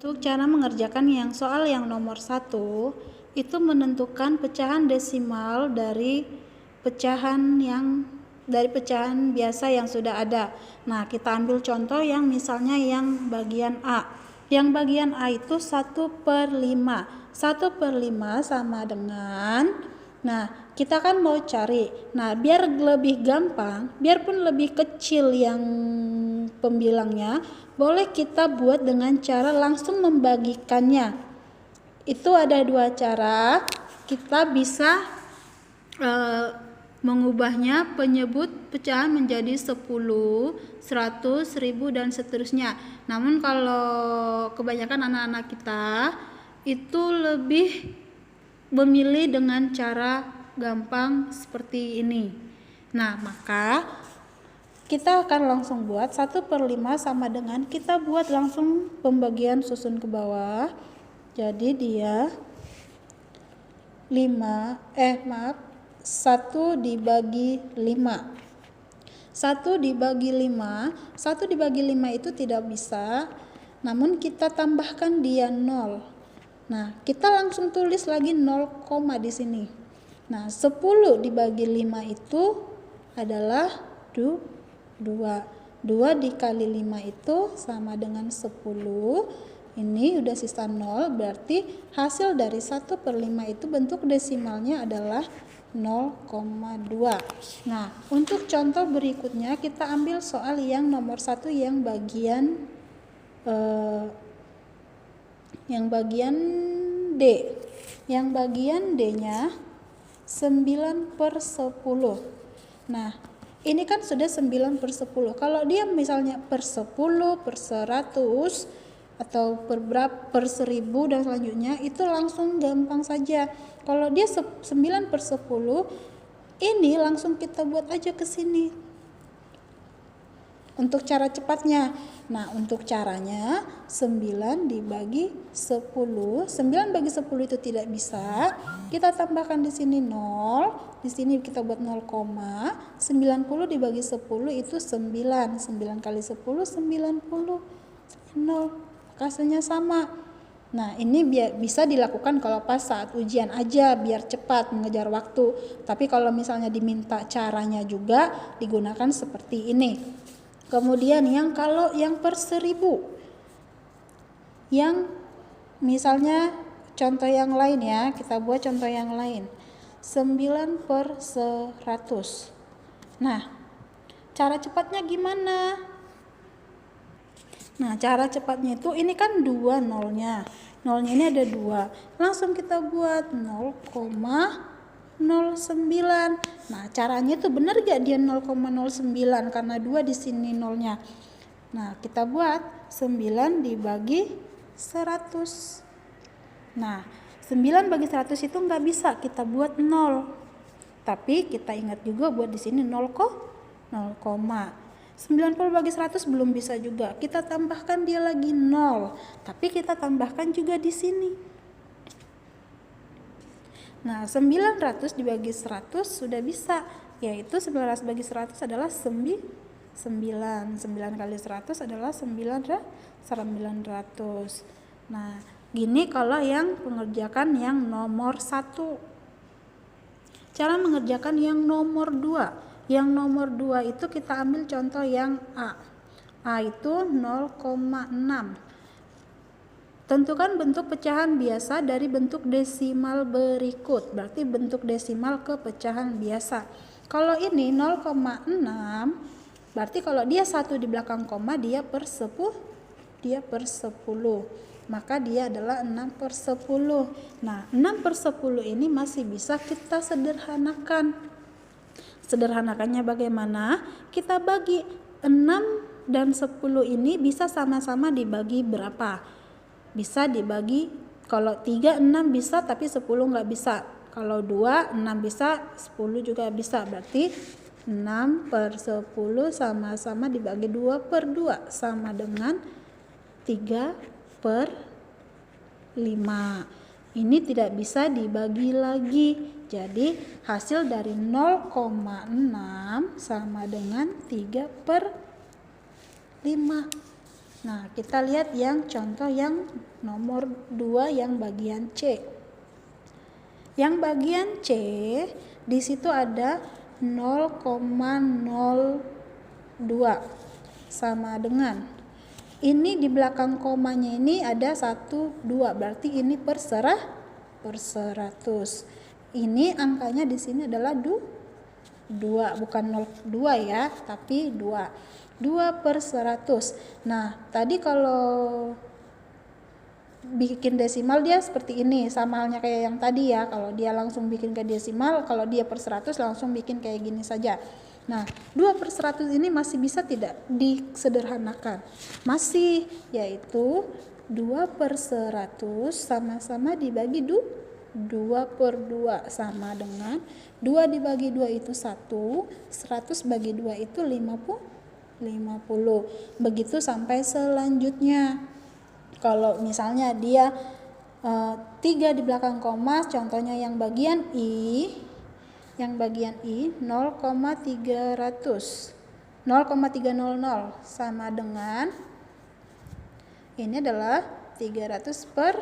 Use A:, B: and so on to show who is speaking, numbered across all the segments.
A: Untuk cara mengerjakan soal yang nomor 1, itu menentukan pecahan desimal dari pecahan biasa yang sudah ada. Nah, kita ambil contoh yang misalnya yang bagian A. Yang bagian A itu 1/5. 1/5 sama dengan, nah kita kan mau cari. Nah, biar lebih gampang, biarpun lebih kecil yang pembilangnya, boleh kita buat dengan cara langsung membagikannya. Itu ada 2 cara. Kita bisa mengubahnya penyebut pecahan menjadi 10, 100, 1000 dan seterusnya. Namun kalau kebanyakan anak-anak kita itu lebih memilih dengan cara gampang seperti ini. Nah, maka kita akan langsung buat 1/5 sama dengan kita buat langsung pembagian susun ke bawah. Jadi dia 1 dibagi 5. 1 dibagi 5 itu tidak bisa, namun kita tambahkan dia 0. Nah, kita langsung tulis lagi 0, di sini. Nah, 10 dibagi 5 itu adalah 2. 2 dikali 5 itu sama dengan 10. Ini udah sisa 0, berarti hasil dari 1/5 itu bentuk desimalnya adalah 0,2. Nah, untuk contoh berikutnya kita ambil soal yang nomor 1 yang bagian D. Yang bagian D-nya 9/10. Nah, ini kan sudah 9/10. Kalau dia misalnya per 10, per 100 atau per 1000 dan selanjutnya, itu langsung gampang saja. Kalau dia 9/10, ini langsung kita buat aja ke sini untuk cara cepatnya. Nah, untuk caranya 9 dibagi 10. 9 bagi 10 itu tidak bisa. Kita tambahkan di sini 0. Di sini kita buat 0, 90 dibagi 10 itu 9. 9 kali 10 90. 0. Hasilnya sama. Nah, ini bisa dilakukan kalau pas saat ujian aja biar cepat mengejar waktu. Tapi kalau misalnya diminta caranya juga digunakan seperti ini. Kemudian kalau yang per 1000, yang misalnya contoh yang lain ya, kita buat contoh yang lain. 9/100. Nah, cara cepatnya gimana? Nah, cara cepatnya itu ini kan 2 nolnya. Nolnya ini ada 2. Langsung kita buat 0,09. Nah, caranya itu benar gak dia 0,09 karena 2 di sini nolnya. Nah, kita buat 9 dibagi 100. Nah, 9 bagi 100 itu nggak bisa kita buat 0. Tapi kita ingat juga buat di sini 0, 90 bagi 100 belum bisa juga. Kita tambahkan dia lagi 0. Tapi kita tambahkan juga di sini. Nah, 900 dibagi 100 sudah bisa. Yaitu 900 bagi 100 adalah 9. 9 kali 100 adalah 900. Nah, gini kalau yang mengerjakan yang nomor 1. Cara mengerjakan yang nomor 2. Yang nomor 2 itu kita ambil contoh yang A. A itu 0,6. Tentukan bentuk pecahan biasa dari bentuk desimal berikut. Berarti bentuk desimal ke pecahan biasa. Kalau ini 0,6, berarti kalau dia 1 di belakang koma dia per 10. Maka dia adalah 6/10. Nah, 6/10 ini masih bisa kita sederhanakan. Sederhanakannya bagaimana? Kita bagi 6 dan 10 ini bisa sama-sama dibagi berapa? Bisa dibagi, kalau 3 6 bisa tapi 10 nggak bisa. Kalau 2 6 bisa, 10 juga bisa. Berarti 6/10 sama-sama dibagi 2/2 sama dengan 3/5. Ini tidak bisa dibagi lagi. Jadi hasil dari 0,6 sama dengan 3/5. Nah, kita lihat yang contoh yang nomor 2 yang bagian C. Yang bagian C, di situ ada 0,02 sama dengan, ini di belakang komanya ini ada 1, 2, berarti ini per 100. Ini angkanya di sini adalah 2, bukan 0,2 ya, tapi 2. 2 per 100. Nah, tadi kalau bikin desimal dia seperti ini, sama halnya kayak yang tadi ya. Kalau dia langsung bikin ke desimal, kalau dia per 100 langsung bikin kayak gini saja. Nah, 2 per 100 ini masih bisa tidak disederhanakan? Masih, yaitu 2 per 100 sama-sama dibagi 2 per 2 sama dengan 2 dibagi 2 itu 1, 100 bagi 2 itu 50. Begitu sampai selanjutnya. Kalau misalnya dia 3 di belakang koma, contohnya yang bagian I, 0,300 sama dengan, ini adalah 300 per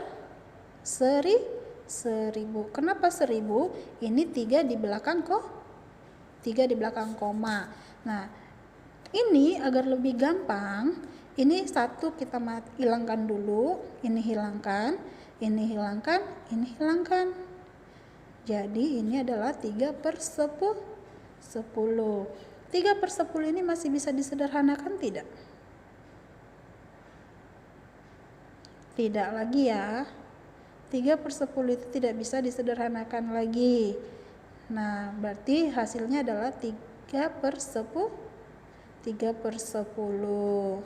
A: 1000. Kenapa 1000? Ini 3 di belakang koma. Nah, ini agar lebih gampang, ini 1 kita hilangkan dulu, ini hilangkan, ini hilangkan, ini hilangkan. Jadi ini adalah 3 per 10. 3 per 10 ini masih bisa disederhanakan tidak? Tidak lagi ya. 3 per 10 itu tidak bisa disederhanakan lagi. Nah, berarti hasilnya adalah 3 per 10. 3 per 10.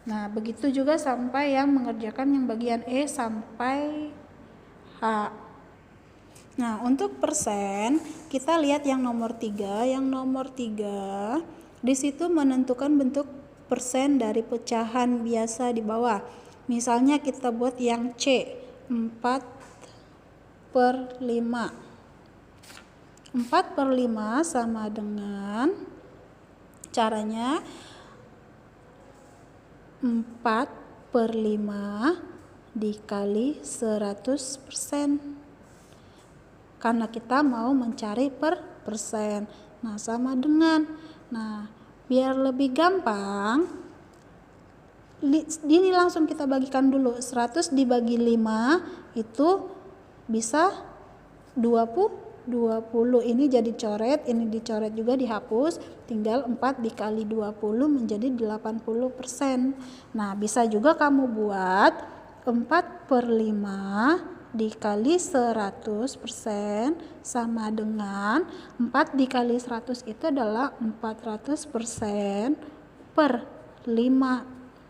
A: Nah, begitu juga sampai yang mengerjakan yang bagian E sampai H. Nah, untuk persen, kita lihat yang nomor 3. Yang nomor 3, di situ menentukan bentuk persen dari pecahan biasa di bawah. Misalnya kita buat yang C, 4 per 5. 4 per 5 sama dengan, caranya 4 per 5 dikali 100%, karena kita mau mencari per persen. Nah, sama dengan, nah biar lebih gampang, ini langsung kita bagikan dulu. 100 dibagi 5 itu bisa 20. Ini jadi coret, ini dicoret juga, dihapus, tinggal 4 dikali 20 menjadi 80%. Nah, bisa juga kamu buat 4 per 5 dikali 100% sama dengan 4 dikali 100 itu adalah 400% per 5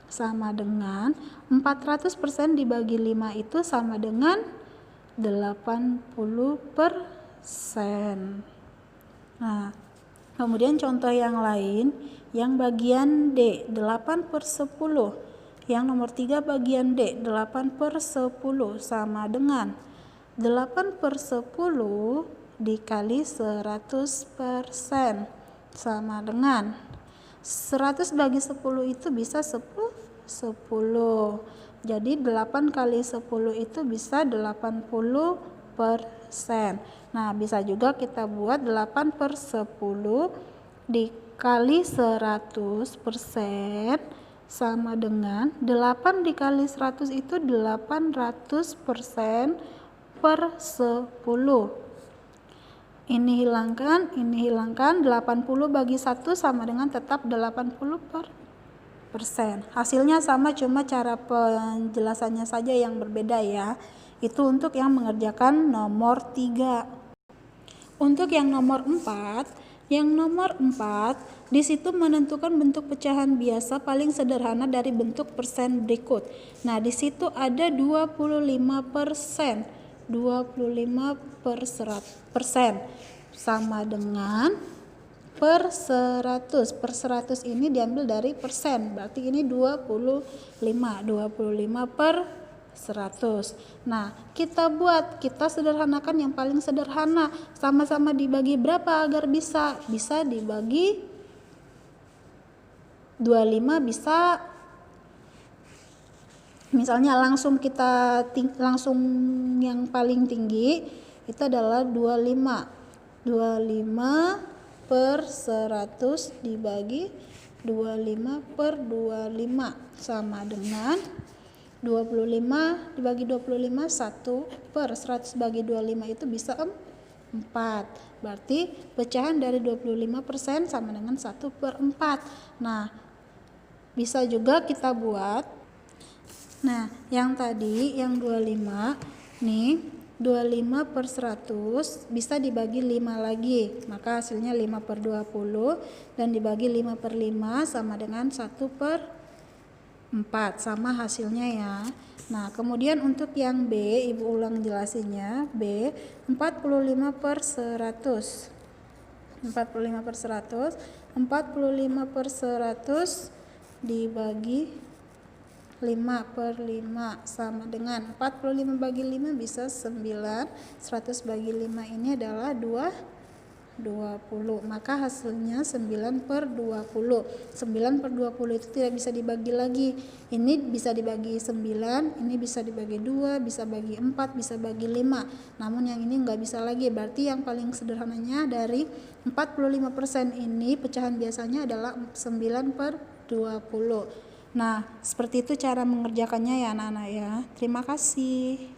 A: sama dengan 400% dibagi 5 itu sama dengan 80%. Nah, kemudian contoh yang lain, yang bagian D, 8 per 10. Yang nomor 3 bagian D, 8 per 10 sama dengan 8 per 10 dikali 100% sama dengan 100 bagi 10 itu bisa 10. Jadi 8 kali 10 itu bisa 80%. Nah, bisa juga kita buat 8 per 10 dikali 100% sama dengan 8 dikali 100 itu 800% per 10. Ini hilangkan, 80 bagi 1 sama dengan tetap 80%. Hasilnya sama, cuma cara penjelasannya saja yang berbeda ya. Itu untuk yang mengerjakan nomor 3. Untuk yang nomor 4, di situ menentukan bentuk pecahan biasa paling sederhana dari bentuk persen berikut. Nah, di situ ada 25%. 25% sama dengan per 100. Per 100 ini diambil dari persen, berarti ini 25 per 100. Nah, kita sederhanakan yang paling sederhana. Sama-sama dibagi berapa agar bisa dibagi 25 bisa Misalnya langsung langsung yang paling tinggi itu adalah 25. 25 per 100 dibagi 25 per 25 sama dengan 25 dibagi 25, 1 per 100 bagi 25 itu bisa 4. Berarti pecahan dari 25% sama dengan 1 per 4. Nah, bisa juga kita buat. Nah, yang tadi yang 25 nih, 25 per 100 bisa dibagi 5 lagi, maka hasilnya 5 per 20 dan dibagi 5 per 5 sama dengan 1 per 4, sama hasilnya ya. Nah, kemudian untuk yang B, Ibu ulang jelasinnya. B, 45 per 100. 45 per 100, 45 per 100 dibagi 5 per 5 sama dengan 45 bagi 5 bisa 9, 100 bagi 5 ini adalah 20, maka hasilnya 9 per 20. 9 per 20 itu tidak bisa dibagi lagi, ini bisa dibagi 9, ini bisa dibagi 2, bisa bagi 4, bisa bagi 5, namun yang ini nggak bisa lagi. Berarti yang paling sederhananya dari 45% ini pecahan biasanya adalah 9 per 20. Nah, seperti itu cara mengerjakannya ya anak-anak ya. Terima kasih.